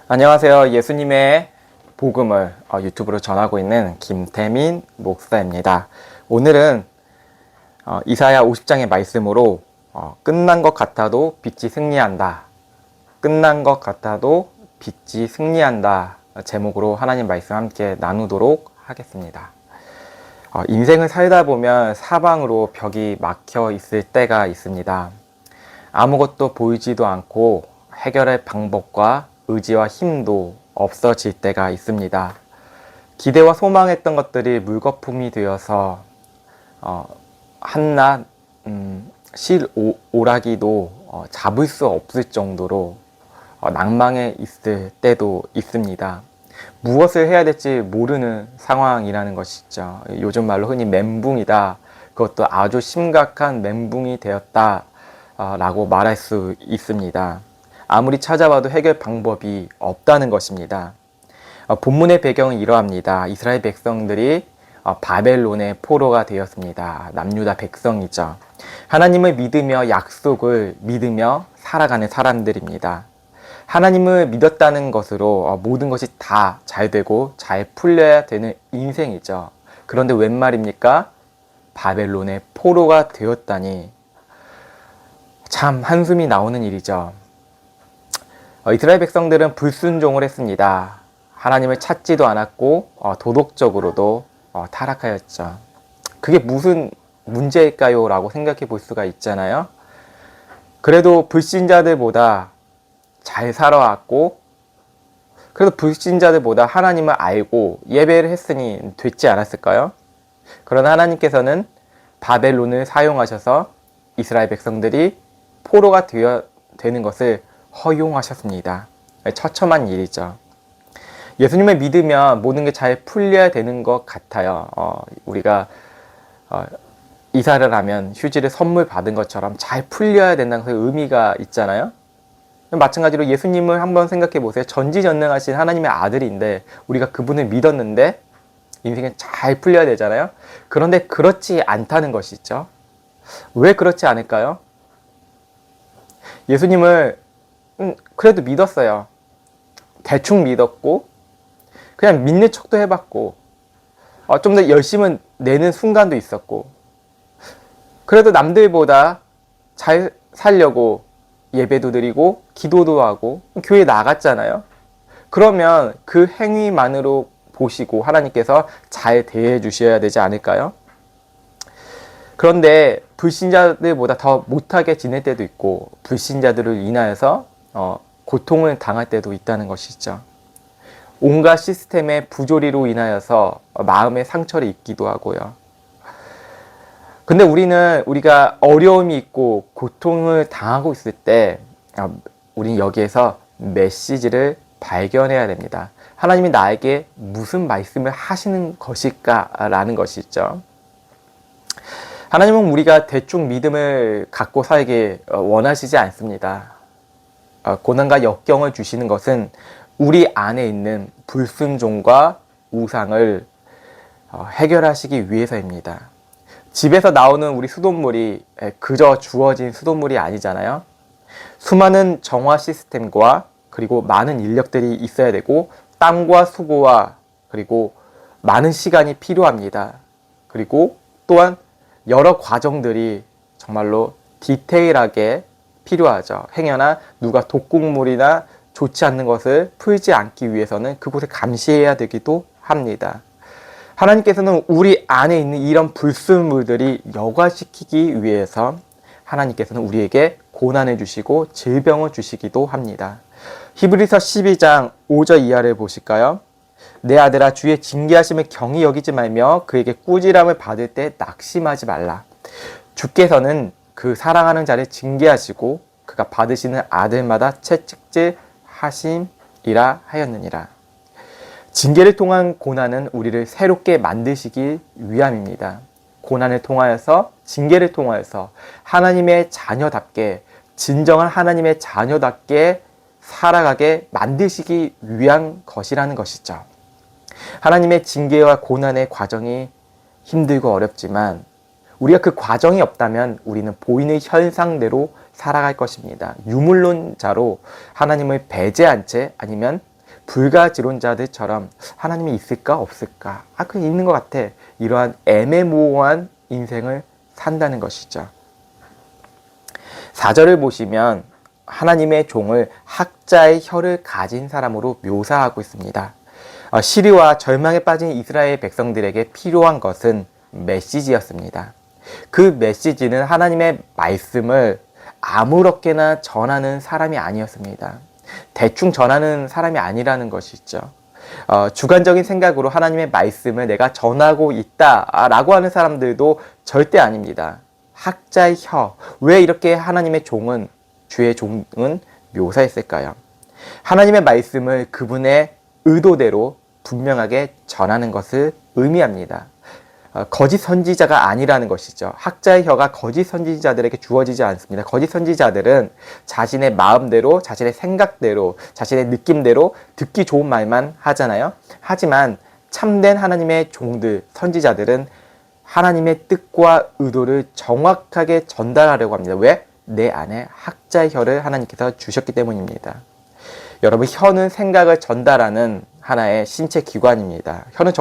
안녕하세요. 예수님의 복음을 유튜브로 전하고 있는 김태민 목사입니다. 오늘은 이사야 50장의 말씀으로 끝난 것 같아도 빛이 승리한다. 끝난 것 같아도 빛이 승리한다. 제목으로 하나님 말씀 함께 나누도록 하겠습니다. 인생을 살다 보면 사방으로 벽이 막혀 있을 때가 있습니다. 아무것도 보이지도 않고 해결할 방법과 의지와 힘도 없어질 때가 있습니다. 기대와 소망했던 것들이 물거품이 되어서 한낱 실오라기도 잡을 수 없을 정도로 낭망해 있을 때도 있습니다. 무엇을 해야 될지 모르는 상황이라는 것이죠. 요즘 말로 흔히 멘붕이다. 그것도 아주 심각한 멘붕이 되었다 라고 말할 수 있습니다. 아무리 찾아봐도 해결 방법이 없다는 것입니다. 본문의 배경은 이러합니다. 이스라엘 백성들이 바벨론의 포로가 되었습니다. 남유다 백성이죠. 하나님을 믿으며 약속을 믿으며 살아가는 사람들입니다. 하나님을 믿었다는 것으로 모든 것이 다 잘 되고 잘 풀려야 되는 인생이죠. 그런데 웬 말입니까? 바벨론의 포로가 되었다니 참 한숨이 나오는 일이죠. 이스라엘 백성들은 불순종을 했습니다. 하나님을 찾지도 않았고 도덕적으로도 타락하였죠. 그게 무슨 문제일까요? 라고 생각해 볼 수가 있잖아요. 그래도 불신자들보다 잘 살아왔고 그래도 불신자들보다 하나님을 알고 예배를 했으니 됐지 않았을까요? 그러나 하나님께서는 바벨론을 사용하셔서 이스라엘 백성들이 포로가 되는 것을 허용하셨습니다. 처참한 일이죠. 예수님을 믿으면 모든 게 잘 풀려야 되는 것 같아요. 우리가 이사를 하면 휴지를 선물 받은 것처럼 잘 풀려야 된다는 그 의미가 있잖아요. 마찬가지로 예수님을 한번 생각해 보세요. 전지전능하신 하나님의 아들인데 우리가 그분을 믿었는데 인생이 잘 풀려야 되잖아요. 그런데 그렇지 않다는 것이죠. 왜 그렇지 않을까요? 예수님을 그래도 믿었어요. 대충 믿었고 그냥 믿는 척도 해봤고 좀 더 열심은 내는 순간도 있었고 그래도 남들보다 잘 살려고 예배도 드리고 기도도 하고 교회 나갔잖아요. 그러면 그 행위만으로 보시고 하나님께서 잘 대해 주셔야 되지 않을까요? 그런데 불신자들보다 더 못하게 지낼 때도 있고 불신자들을 인하여서 고통을 당할 때도 있다는 것이죠. 온갖 시스템의 부조리로 인하여서 마음의 상처를 입기도 하고요. 근데 우리가 어려움이 있고 고통을 당하고 있을 때 우리는 여기에서 메시지를 발견해야 됩니다. 하나님이 나에게 무슨 말씀을 하시는 것일까 라는 것이죠. 하나님은 우리가 대충 믿음을 갖고 살기 원하시지 않습니다. 고난과 역경을 주시는 것은 우리 안에 있는 불순종과 우상을 해결하시기 위해서입니다. 집에서 나오는 우리 수돗물이 그저 주어진 수돗물이 아니잖아요. 수많은 정화 시스템과 그리고 많은 인력들이 있어야 되고 땀과 수고와 그리고 많은 시간이 필요합니다. 그리고 또한 여러 과정들이 정말로 디테일하게 필요하죠. 행여나 누가 독극물이나 좋지 않는 것을 풀지 않기 위해서는 그곳에 감시해야 되기도 합니다. 하나님께서는 우리 안에 있는 이런 불순물들이 여과시키기 위해서 하나님께서는 우리에게 고난을 주시고 질병을 주시기도 합니다. 히브리서 12장 5절 이하를 보실까요? 내 아들아 주의 징계하심을 경히 여기지 말며 그에게 꾸지람을 받을 때 낙심하지 말라. 주께서는 그 사랑하는 자를 징계하시고 그가 받으시는 아들마다 채찍질 하심이라 하였느니라. 징계를 통한 고난은 우리를 새롭게 만드시기 위함입니다. 고난을 통하여서 징계를 통하여서 하나님의 자녀답게 진정한 하나님의 자녀답게 살아가게 만드시기 위한 것이라는 것이죠. 하나님의 징계와 고난의 과정이 힘들고 어렵지만 우리가 그 과정이 없다면 우리는 보이는 현상대로 살아갈 것입니다. 유물론자로 하나님을 배제한 채 아니면 불가지론자들처럼 하나님이 있을까 없을까? 그냥 있는 것 같아. 이러한 애매모호한 인생을 산다는 것이죠. 4절을 보시면 하나님의 종을 학자의 혀를 가진 사람으로 묘사하고 있습니다. 시리와 절망에 빠진 이스라엘 백성들에게 필요한 것은 메시지였습니다. 그 메시지는 하나님의 말씀을 아무렇게나 전하는 사람이 아니었습니다. 대충 전하는 사람이 아니라는 것이죠. 주관적인 생각으로 하나님의 말씀을 내가 전하고 있다라고 하는 사람들도 절대 아닙니다. 학자의 혀. 왜 이렇게 하나님의 종은, 주의 종은 묘사했을까요? 하나님의 말씀을 그분의 의도대로 분명하게 전하는 것을 의미합니다. 거짓 선지자가 아니라는 것이죠. 학자의 혀가 거짓 선지자들에게 주어지지 않습니다. 거짓 선지자들은 자신의 마음대로, 자신의 생각대로, 자신의 느낌대로 듣기 좋은 말만 하잖아요. 하지만 참된 하나님의 종들, 선지자들은 하나님의 뜻과 의도를 정확하게 전달하려고 합니다. 왜? 내 안에 학자의 혀를 하나님께서 주셨기 때문입니다. 여러분, 혀는 생각을 전달하는 하나의 신체 기관입니다. 혀는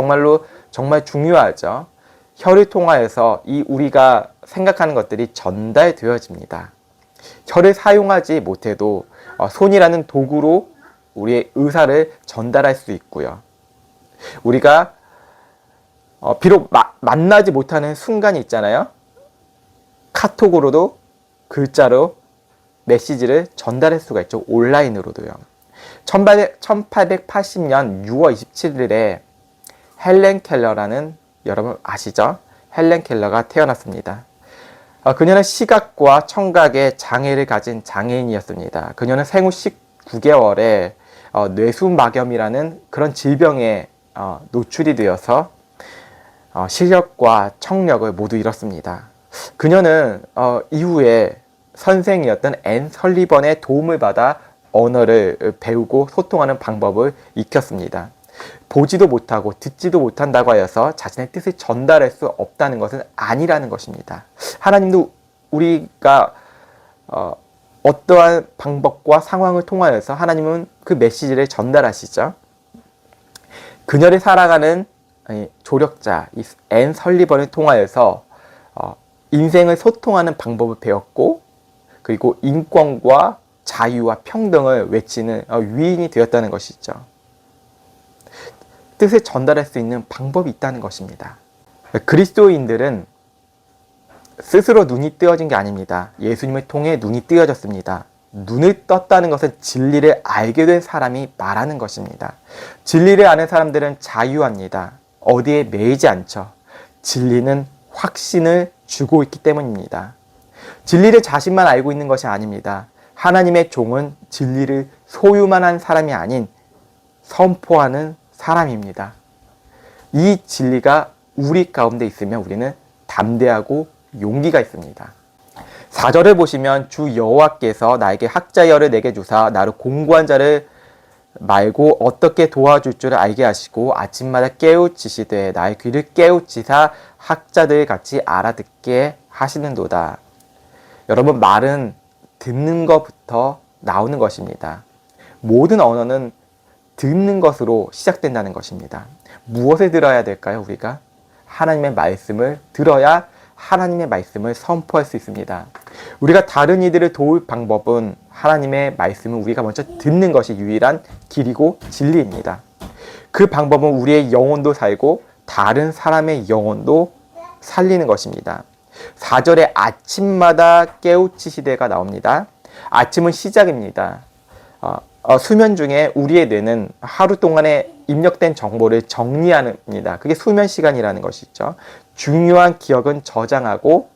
정말 중요하죠. 혀를 통하여서 우리가 생각하는 것들이 전달되어집니다. 혀를 사용하지 못해도 손이라는 도구로 우리의 의사를 전달할 수 있고요. 우리가 비록 만나지 못하는 순간이 있잖아요. 카톡으로도 글자로 메시지를 전달할 수가 있죠. 온라인으로도요. 1880년 6월 27일에 헬렌 켈러라는, 여러분 아시죠? 헬렌 켈러가 태어났습니다. 그녀는 시각과 청각에 장애를 가진 장애인이었습니다. 그녀는 생후 19개월에 뇌수막염이라는 그런 질병에 노출이 되어서 시력과 청력을 모두 잃었습니다. 그녀는 이후에 선생이었던 앤 설리번의 도움을 받아 언어를 배우고 소통하는 방법을 익혔습니다. 보지도 못하고 듣지도 못한다고 하여서 자신의 뜻을 전달할 수 없다는 것은 아니라는 것입니다. 하나님도 우리가 어떠한 방법과 상황을 통하여서 하나님은 그 메시지를 전달하시죠. 그녀를 살아가는 조력자 앤 설리번을 통하여서 인생을 소통하는 방법을 배웠고, 그리고 인권과 자유와 평등을 외치는 위인이 되었다는 것이죠. 뜻을 전달할 수 있는 방법이 있다는 것입니다. 그리스도인들은 스스로 눈이 뜨어진 게 아닙니다. 예수님을 통해 눈이 뜨어졌습니다. 눈을 떴다는 것은 진리를 알게 된 사람이 말하는 것입니다. 진리를 아는 사람들은 자유합니다. 어디에 매이지 않죠. 진리는 확신을 주고 있기 때문입니다. 진리를 자신만 알고 있는 것이 아닙니다. 하나님의 종은 진리를 소유만 한 사람이 아닌 선포하는 사람입니다. 이 진리가 우리 가운데 있으면 우리는 담대하고 용기가 있습니다. 4절을 보시면 주 여호와께서 나에게 학자여를 내게 주사 나를 공고한 자를 말고 어떻게 도와줄 줄 알게 하시고 아침마다 깨우치시되 나의 귀를 깨우치사 학자들 같이 알아듣게 하시는도다. 여러분, 말은 듣는 것부터 나오는 것입니다. 모든 언어는 듣는 것으로 시작된다는 것입니다. 무엇을 들어야 될까요? 우리가 하나님의 말씀을 들어야 하나님의 말씀을 선포할 수 있습니다. 우리가 다른 이들을 도울 방법은 하나님의 말씀을 우리가 먼저 듣는 것이 유일한 길이고 진리입니다. 그 방법은 우리의 영혼도 살고 다른 사람의 영혼도 살리는 것입니다. 4절에 아침마다 깨우치시되가 나옵니다. 아침은 시작입니다. 수면 중에 우리의 뇌는 하루 동안에 입력된 정보를 정리합니다. 그게 수면 시간이라는 것이죠. 중요한 기억은 저장하고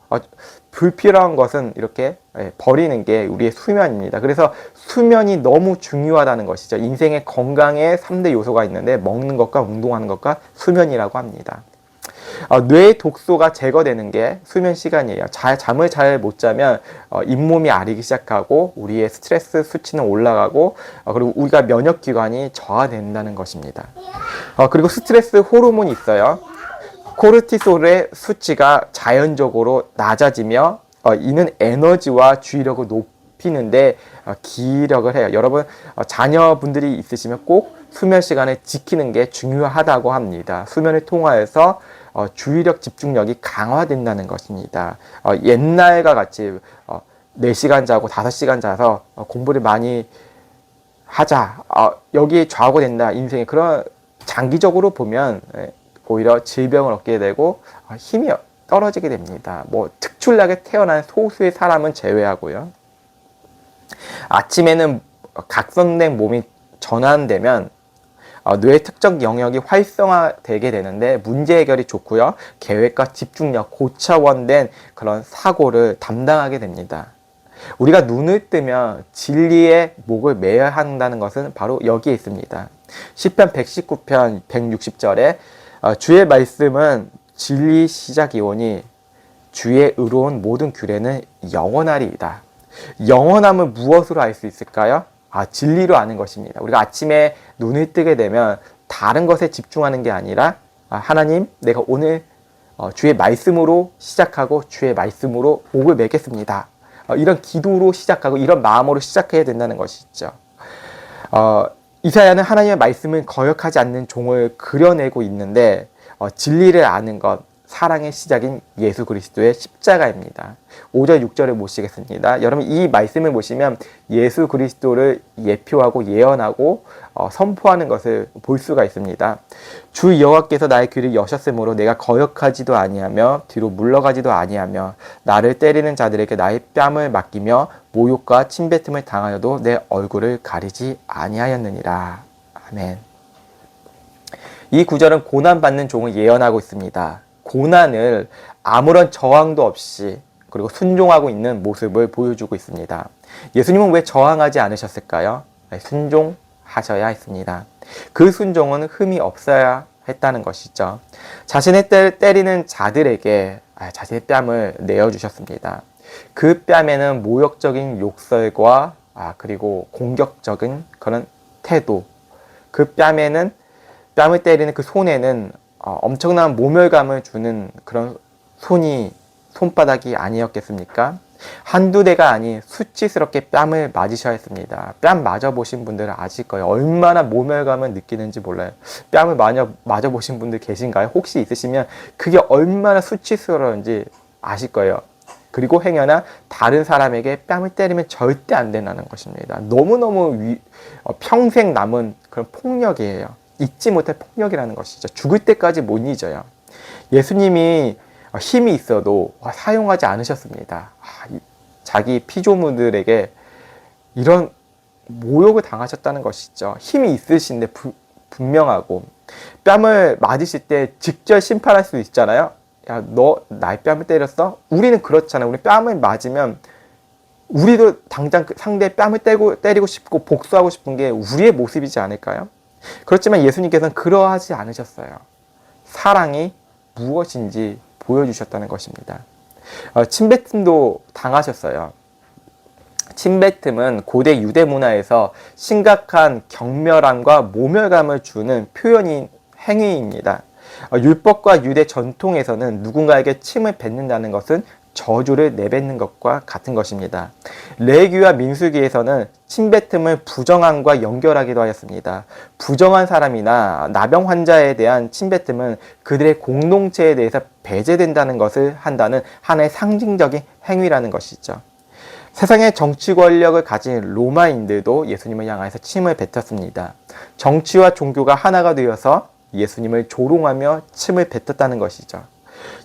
불필요한 것은 이렇게 버리는 게 우리의 수면입니다. 그래서 수면이 너무 중요하다는 것이죠. 인생의 건강에 3대 요소가 있는데 먹는 것과 운동하는 것과 수면이라고 합니다. 뇌의 독소가 제거되는 게 수면 시간이에요. 잠을 잘 못 자면 잇몸이 아리기 시작하고 우리의 스트레스 수치는 올라가고 그리고 우리가 면역기관이 저하된다는 것입니다. 그리고 스트레스 호르몬이 있어요. 코르티솔의 수치가 자연적으로 낮아지며 이는 에너지와 주의력을 높이는데 기력을 해요. 여러분, 자녀분들이 있으시면 꼭 수면 시간을 지키는 게 중요하다고 합니다. 수면을 통하여서 주의력 집중력이 강화된다는 것입니다. 옛날과 같이 4시간 자고 5시간 자서 공부를 많이 하자, 여기에 좌우된다 인생에, 그런 장기적으로 보면 오히려 질병을 얻게 되고 힘이 떨어지게 됩니다. 뭐 특출나게 태어난 소수의 사람은 제외하고요. 아침에는 각성된 몸이 전환되면 뇌의 특정 영역이 활성화되게 되는데 문제 해결이 좋고요. 계획과 집중력, 고차원된 그런 사고를 담당하게 됩니다. 우리가 눈을 뜨면 진리의 목을 매야 한다는 것은 바로 여기에 있습니다. 시편 119편 160절에 주의 말씀은 진리 시작이오니 주의 의로운 모든 규례는 영원하리이다. 영원함을 무엇으로 알 수 있을까요? 진리로 아는 것입니다. 우리가 아침에 눈을 뜨게 되면 다른 것에 집중하는 게 아니라 하나님, 내가 오늘 주의 말씀으로 시작하고 주의 말씀으로 목을 매겠습니다. 이런 기도로 시작하고 이런 마음으로 시작해야 된다는 것이죠. 이사야는 하나님의 말씀을 거역하지 않는 종을 그려내고 있는데 진리를 아는 것, 사랑의 시작인 예수 그리스도의 십자가입니다. 5절 6절을 보시겠습니다. 여러분 이 말씀을 보시면 예수 그리스도를 예표하고 예언하고 선포하는 것을 볼 수가 있습니다. 주 여호와께서 나의 귀를 여셨으므로 내가 거역하지도 아니하며 뒤로 물러가지도 아니하며 나를 때리는 자들에게 나의 뺨을 맡기며 모욕과 침뱉음을 당하여도 내 얼굴을 가리지 아니하였느니라. 아멘. 이 구절은 고난받는 종을 예언하고 있습니다. 고난을 아무런 저항도 없이 그리고 순종하고 있는 모습을 보여주고 있습니다. 예수님은 왜 저항하지 않으셨을까요? 순종하셔야 했습니다. 그 순종은 흠이 없어야 했다는 것이죠. 자신의 때리는 자들에게 자신의 뺨을 내어주셨습니다. 그 뺨에는 모욕적인 욕설과 그리고 공격적인 그런 태도, 그 뺨에는 뺨을 때리는 그 손에는 엄청난 모멸감을 주는 그런 손바닥이 아니었겠습니까? 한두 대가 아닌 수치스럽게 뺨을 맞으셔야 했습니다. 뺨 맞아보신 분들은 아실 거예요. 얼마나 모멸감을 느끼는지 몰라요. 뺨을 맞아보신 분들 계신가요? 혹시 있으시면 그게 얼마나 수치스러운지 아실 거예요. 그리고 행여나 다른 사람에게 뺨을 때리면 절대 안 된다는 것입니다. 너무너무 평생 남은 그런 폭력이에요. 잊지 못할 폭력이라는 것이죠. 죽을 때까지 못 잊어요. 예수님이 힘이 있어도 사용하지 않으셨습니다. 자기 피조물들에게 이런 모욕을 당하셨다는 것이죠. 힘이 있으신데 분명하고 뺨을 맞으실 때 직접 심판할 수 있잖아요. 야, 너 나의 뺨을 때렸어? 우리는 그렇잖아요. 우리 뺨을 맞으면 우리도 당장 상대의 뺨을 때리고 싶고 복수하고 싶은 게 우리의 모습이지 않을까요? 그렇지만 예수님께서는 그러하지 않으셨어요. 사랑이 무엇인지 보여주셨다는 것입니다. 침뱉음도 당하셨어요. 침뱉음은 고대 유대 문화에서 심각한 경멸함과 모멸감을 주는 표현인 행위입니다. 율법과 유대 전통에서는 누군가에게 침을 뱉는다는 것은 저주를 내뱉는 것과 같은 것입니다. 레위기와 민수기에서는 침뱉음을 부정함과 연결하기도 하였습니다. 부정한 사람이나 나병 환자에 대한 침뱉음은 그들의 공동체에 대해서 배제된다는 것을 한다는 하나의 상징적인 행위라는 것이죠. 세상의 정치 권력을 가진 로마인들도 예수님을 향해서 침을 뱉었습니다. 정치와 종교가 하나가 되어서 예수님을 조롱하며 침을 뱉었다는 것이죠.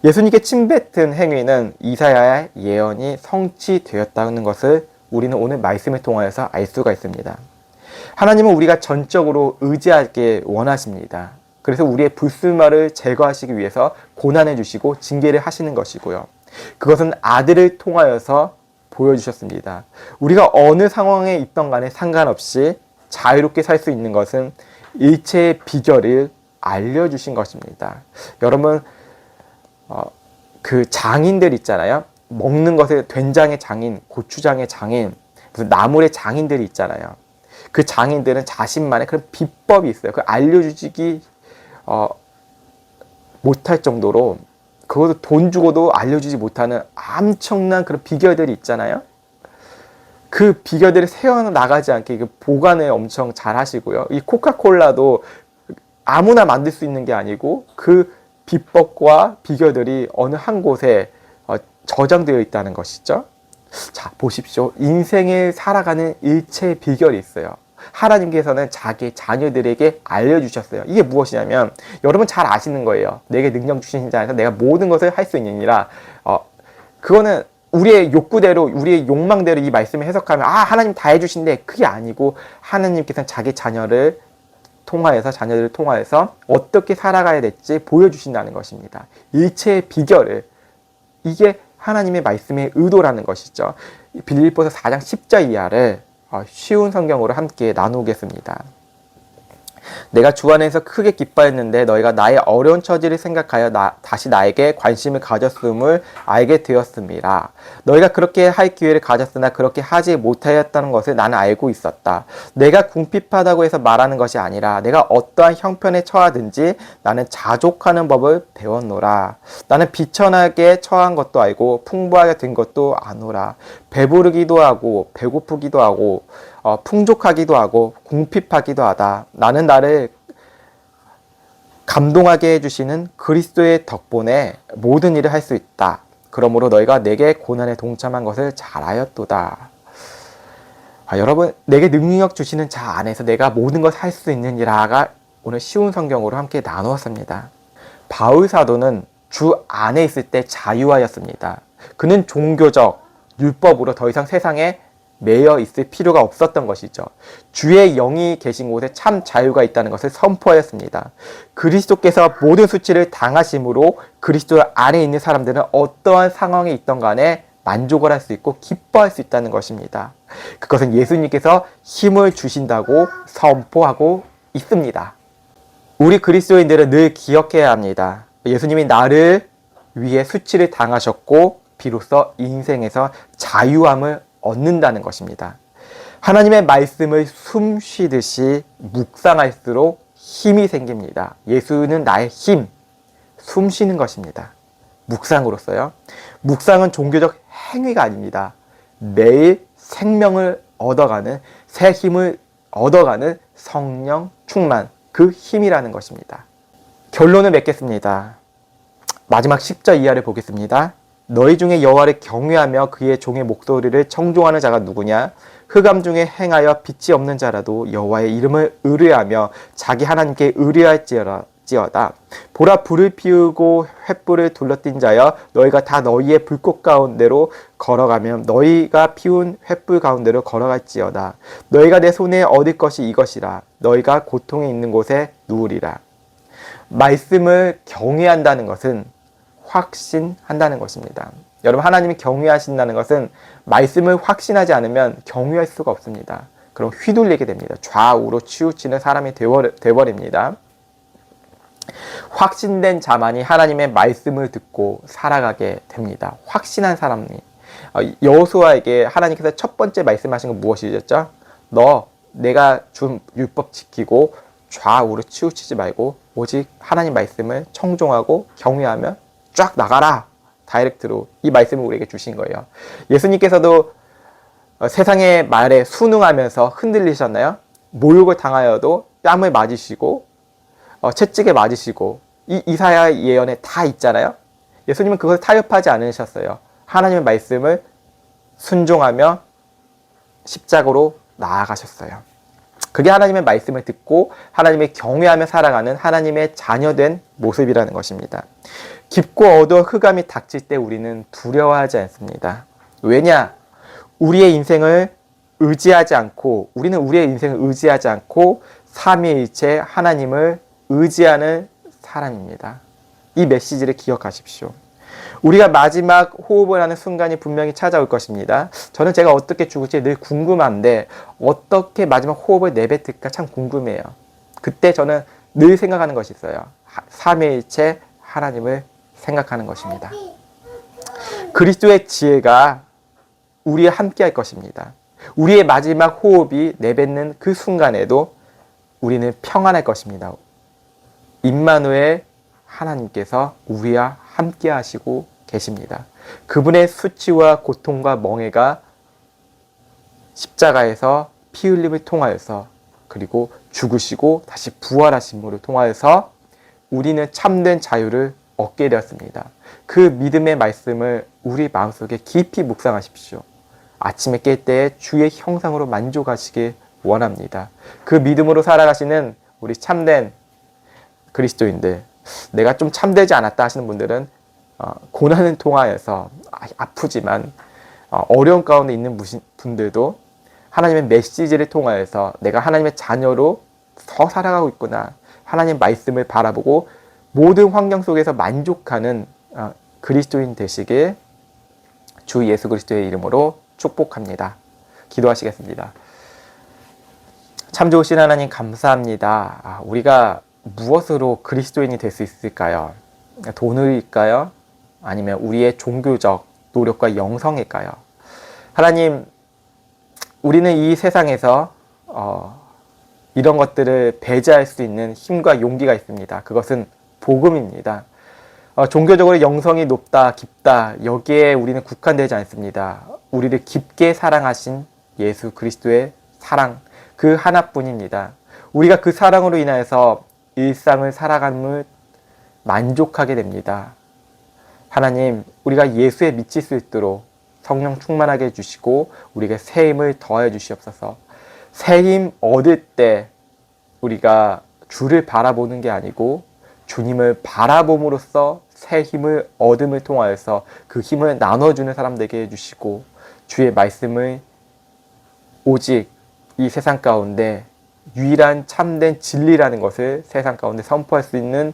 예수님께 침뱉은 행위는 이사야의 예언이 성취되었다는 것을 우리는 오늘 말씀을 통하여서 알 수가 있습니다. 하나님은 우리가 전적으로 의지하게 원하십니다. 그래서 우리의 불순물을 제거하시기 위해서 고난을 주시고 징계를 하시는 것이고요. 그것은 아들을 통하여서 보여주셨습니다. 우리가 어느 상황에 있던 간에 상관없이 자유롭게 살 수 있는 것은 일체의 비결을 알려주신 것입니다. 여러분 그 장인들 있잖아요. 먹는 것에 된장의 장인, 고추장의 장인, 무슨 나물의 장인들이 있잖아요. 그 장인들은 자신만의 그런 비법이 있어요. 그 알려주기 못할 정도로 그것도 돈 주고도 알려주지 못하는 엄청난 그런 비결들이 있잖아요. 그 비결들이 새어나가지 않게 그 보관을 엄청 잘 하시고요. 이 코카콜라도 아무나 만들 수 있는 게 아니고 그 비법과 비결들이 어느 한 곳에 저장되어 있다는 것이죠. 자, 보십시오. 인생을 살아가는 일체의 비결이 있어요. 하나님께서는 자기 자녀들에게 알려주셨어요. 이게 무엇이냐면, 여러분 잘 아시는 거예요. 내게 능력 주신 자에서 내가 모든 것을 할 수 있느니라. 그거는 우리의 욕구대로, 우리의 욕망대로 이 말씀을 해석하면, 하나님 다 해주신데, 그게 아니고, 하나님께서는 자기 자녀들을 통하여서 어떻게 살아가야 될지 보여주신다는 것입니다. 일체의 비결을, 이게 하나님의 말씀의 의도라는 것이죠. 빌립보서 4장 10절 이하를 쉬운 성경으로 함께 나누겠습니다. 내가 주 안에서 크게 기뻐했는데 너희가 나의 어려운 처지를 생각하여 다시 나에게 관심을 가졌음을 알게 되었습니다. 너희가 그렇게 할 기회를 가졌으나 그렇게 하지 못하였다는 것을 나는 알고 있었다. 내가 궁핍하다고 해서 말하는 것이 아니라 내가 어떠한 형편에 처하든지 나는 자족하는 법을 배웠노라. 나는 비천하게 처한 것도 알고 풍부하게 된 것도 아노라. 배부르기도 하고 배고프기도 하고 풍족하기도 하고 궁핍하기도 하다. 나는 나를 감동하게 해주시는 그리스도의 덕분에 모든 일을 할 수 있다. 그러므로 너희가 내게 고난에 동참한 것을 잘 알았도다. 여러분, 내게 능력 주시는 자 안에서 내가 모든 것을 할 수 있느니라가 오늘 쉬운 성경으로 함께 나누었습니다. 바울 사도는 주 안에 있을 때 자유하였습니다. 그는 종교적 율법으로 더 이상 세상에 매여 있을 필요가 없었던 것이죠. 주의 영이 계신 곳에 참 자유가 있다는 것을 선포하였습니다. 그리스도께서 모든 수치를 당하심으로 그리스도 안에 있는 사람들은 어떠한 상황에 있던 간에 만족을 할 수 있고 기뻐할 수 있다는 것입니다. 그것은 예수님께서 힘을 주신다고 선포하고 있습니다. 우리 그리스도인들은 늘 기억해야 합니다. 예수님이 나를 위해 수치를 당하셨고 비로소 인생에서 자유함을 얻는다는 것입니다. 하나님의 말씀을 숨 쉬듯이 묵상할수록 힘이 생깁니다. 예수는 나의 힘, 숨 쉬는 것입니다. 묵상으로서요. 묵상은 종교적 행위가 아닙니다. 매일 생명을 얻어가는, 새 힘을 얻어가는 성령 충만, 그 힘이라는 것입니다. 결론을 맺겠습니다. 마지막 10절 이하를 보겠습니다. 너희 중에 여호와를 경외하며 그의 종의 목소리를 청종하는 자가 누구냐? 흑암 중에 행하여 빛이 없는 자라도 여호와의 이름을 의뢰하며 자기 하나님께 의뢰할지어다. 보라, 불을 피우고 횃불을 둘러띈 자여, 너희가 다 너희의 불꽃 가운데로 걸어가면 너희가 피운 횃불 가운데로 걸어갈지어다. 너희가 내 손에 얻을 것이 이것이라. 너희가 고통에 있는 곳에 누우리라. 말씀을 경외한다는 것은 확신한다는 것입니다. 여러분, 하나님이 경외하신다는 것은 말씀을 확신하지 않으면 경외할 수가 없습니다. 그럼 휘둘리게 됩니다. 좌우로 치우치는 사람이 되어버립니다. 확신된 자만이 하나님의 말씀을 듣고 살아가게 됩니다. 확신한 사람이. 여호수아에게 하나님께서 첫 번째 말씀하신 건 무엇이었죠? 너 내가 준 율법 지키고 좌우로 치우치지 말고 오직 하나님 말씀을 청종하고 경외하며 쫙 나가라. 다이렉트로 이 말씀을 우리에게 주신 거예요. 예수님께서도 세상의 말에 순응하면서 흔들리셨나요? 모욕을 당하여도 뺨을 맞으시고 채찍에 맞으시고 이 이사야 예언에 다 있잖아요. 예수님은 그것을 타협하지 않으셨어요. 하나님의 말씀을 순종하며 십자가로 나아가셨어요. 그게 하나님의 말씀을 듣고 하나님의 경외하며 살아가는 하나님의 자녀된 모습이라는 것입니다. 깊고 어두운 흑암이 닥칠 때 우리는 두려워하지 않습니다. 왜냐? 우리의 인생을 의지하지 않고, 우리는 우리의 인생을 의지하지 않고 삼위일체 하나님을 의지하는 사람입니다. 이 메시지를 기억하십시오. 우리가 마지막 호흡을 하는 순간이 분명히 찾아올 것입니다. 저는 제가 어떻게 죽을지 늘 궁금한데 어떻게 마지막 호흡을 내뱉을까 참 궁금해요. 그때 저는 늘 생각하는 것이 있어요. 삼위일체 하나님을 생각하는 것입니다. 그리스도의 지혜가 우리와 함께 할 것입니다. 우리의 마지막 호흡이 내뱉는 그 순간에도 우리는 평안할 것입니다. 임마누엘 하나님께서 우리와 함께 하시고 계십니다. 그분의 수치와 고통과 멍해가 십자가에서 피 흘림을 통하여서 그리고 죽으시고 다시 부활하심으로 통하여서 우리는 참된 자유를 얻게 되었습니다. 그 믿음의 말씀을 우리 마음속에 깊이 묵상하십시오. 아침에 깰 때 주의 형상으로 만족하시길 원합니다. 그 믿음으로 살아가시는 우리 참된 그리스도인들, 내가 좀 참되지 않았다 하시는 분들은 고난을 통하여서 아프지만 어려운 가운데 있는 분들도 하나님의 메시지를 통하여서 내가 하나님의 자녀로 더 살아가고 있구나, 하나님 말씀을 바라보고 모든 환경 속에서 만족하는 그리스도인 되시길 주 예수 그리스도의 이름으로 축복합니다. 기도하시겠습니다. 참 좋으신 하나님 감사합니다. 우리가 무엇으로 그리스도인이 될 수 있을까요? 돈을일까요? 아니면 우리의 종교적 노력과 영성일까요? 하나님, 우리는 이 세상에서 이런 것들을 배제할 수 있는 힘과 용기가 있습니다. 그것은 복음입니다. 종교적으로 영성이 높다, 깊다, 여기에 우리는 국한되지 않습니다. 우리를 깊게 사랑하신 예수 그리스도의 사랑, 그 하나뿐입니다. 우리가 그 사랑으로 인하여서 일상을 살아감을 만족하게 됩니다. 하나님, 우리가 예수에 미칠 수 있도록 성령 충만하게 해주시고 우리에게 새 힘을 더해 주시옵소서. 새 힘 얻을 때 우리가 주를 바라보는 게 아니고 주님을 바라봄으로써 새 힘을 얻음을 통하여서 그 힘을 나눠주는 사람 되게 해주시고 주의 말씀을 오직 이 세상 가운데 유일한 참된 진리라는 것을 세상 가운데 선포할 수 있는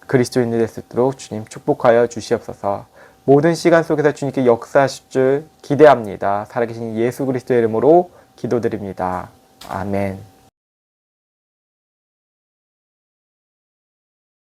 그리스도인이 될 수 있도록 주님 축복하여 주시옵소서. 모든 시간 속에서 주님께 역사하실 줄 기대합니다. 살아계신 예수 그리스도의 이름으로 기도드립니다. 아멘.